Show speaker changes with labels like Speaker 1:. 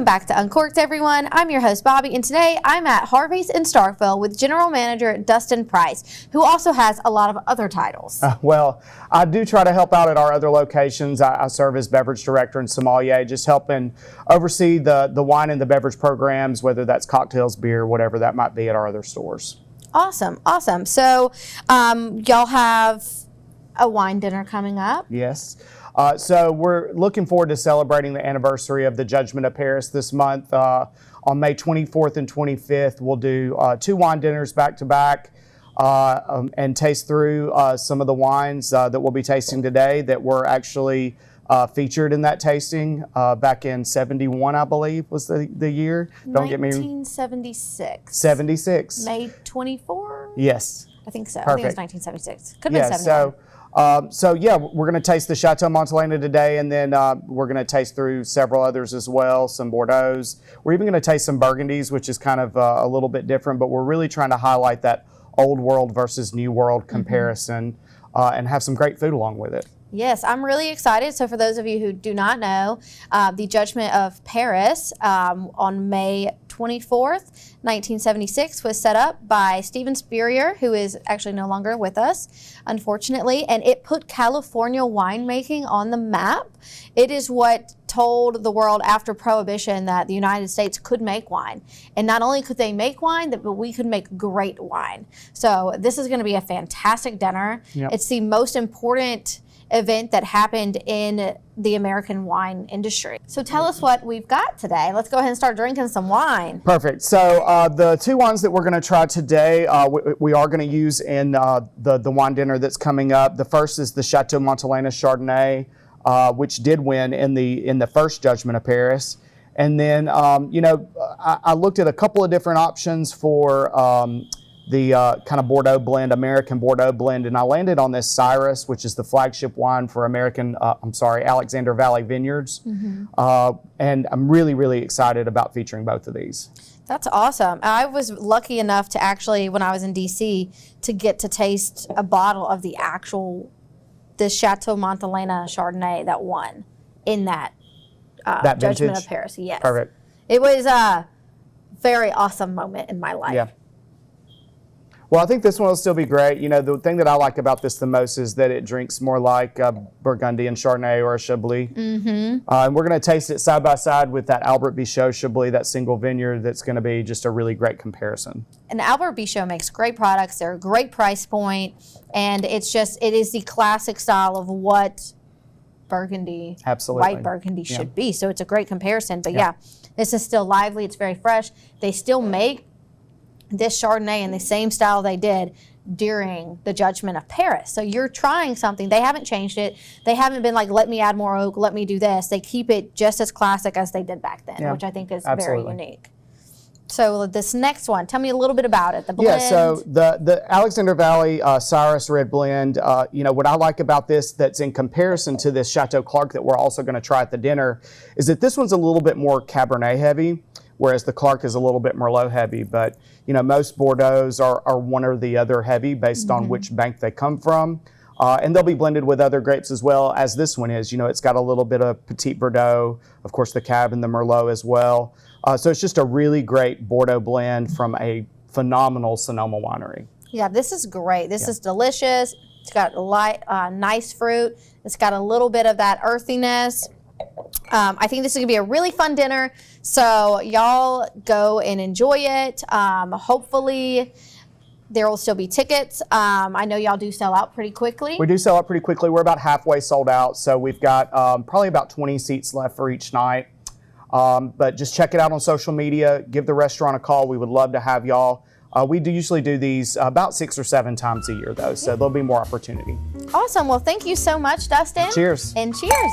Speaker 1: Welcome back to Uncorked, everyone. I'm your host, Bobby, and today I'm at Harvey's in Starkville with General Manager Dustin Price, who also has a lot of other titles.
Speaker 2: Well, I do try to help out at our other locations. I serve as beverage director and sommelier, just helping oversee the wine and the beverage programs, whether that's cocktails, beer, whatever that might be at our other stores.
Speaker 1: Awesome, awesome. So y'all have a wine dinner coming up.
Speaker 2: Yes. So we're looking forward to celebrating the anniversary of the Judgment of Paris this month. On May 24th and 25th, we'll do 2 wine dinners back to back and taste through some of the wines that we'll be tasting today that were actually featured in that tasting back in 71, I believe, was the year.
Speaker 1: Don't get me 1976.
Speaker 2: 76.
Speaker 1: May 24?
Speaker 2: Yes.
Speaker 1: I think so.
Speaker 2: Perfect.
Speaker 1: I think it was 1976. Could have been 71.
Speaker 2: So yeah, we're going to taste the Chateau Montelena today, and then we're going to taste through several others as well, some Bordeaux's. We're even going to taste some Burgundies, which is kind of a little bit different, but we're really trying to highlight that old world versus new world comparison and have some great food along with it.
Speaker 1: Yes, I'm really excited. So for those of you who do not know, the Judgment of Paris on May 24th, 1976 was set up by Steven Spurrier, who is actually no longer with us, unfortunately, and it put California winemaking on the map. It is what told the world after Prohibition that the United States could make wine. And not only could they make wine, but we could make great wine. So this is going to be a fantastic dinner. Yep. It's the most important event that happened in the American wine industry. So tell us what we've got today. Let's go ahead and start drinking some wine.
Speaker 2: Perfect. So the 2 wines that we're going to try today, we are going to use in the wine dinner that's coming up. The first is the Chateau Montelena Chardonnay, which did win in the first Judgment of Paris. And then, I looked at a couple of different options for the kind of Bordeaux blend, American Bordeaux blend, and I landed on this Cyrus, which is the flagship wine for Alexander Valley Vineyards. And I'm really, really excited about featuring both of these.
Speaker 1: That's awesome. I was lucky enough to actually, when I was in DC, to get to taste a bottle of the Chateau Montelena Chardonnay that won in that Judgment of Paris. Yes.
Speaker 2: Perfect.
Speaker 1: It was a very awesome moment in my life.
Speaker 2: Yeah. Well, I think this one will still be great. You know, the thing that I like about this the most is that it drinks more like a Burgundian Chardonnay or a Chablis. And we're going to taste it side by side with that Albert Bichot Chablis, that single vineyard. That's going to be just a really great comparison.
Speaker 1: And Albert Bichot makes great products. They're a great price point, and it is the classic style of what Burgundy, white Burgundy should be. So it's a great comparison. But yeah, this is still lively. It's very fresh. They still make this Chardonnay in the same style they did during the Judgment of Paris. So you're trying something. They haven't changed it. They haven't been like, let me add more oak, let me do this. They keep it just as classic as they did back then, which I think is very unique. So this next one, tell me a little bit about it, the blend.
Speaker 2: Yeah, so the Alexander Valley Cyrus Red Blend, what I like about this that's in comparison to this Chateau Clark that we're also going to try at the dinner is that this one's a little bit more Cabernet heavy, whereas the Clark is a little bit Merlot heavy. But, most Bordeaux's are one or the other heavy based on which bank they come from. And they'll be blended with other grapes as well, as this one is. It's got a little bit of Petit Verdot, of course the Cab and the Merlot as well. So it's just a really great Bordeaux blend from a phenomenal Sonoma winery.
Speaker 1: Yeah, this is great. This is delicious. It's got nice fruit. It's got a little bit of that earthiness. I think this is going to be a really fun dinner. So y'all go and enjoy it. Hopefully there will still be tickets. I know y'all do sell out pretty quickly.
Speaker 2: We do sell out pretty quickly. We're about halfway sold out. So we've got probably about 20 seats left for each night. But just check it out on social media. Give the restaurant a call. We would love to have y'all. We usually do these about 6 or 7 times a year, though. So there'll be more opportunity.
Speaker 1: Awesome. Well, thank you so much, Dustin.
Speaker 2: Cheers.
Speaker 1: And cheers.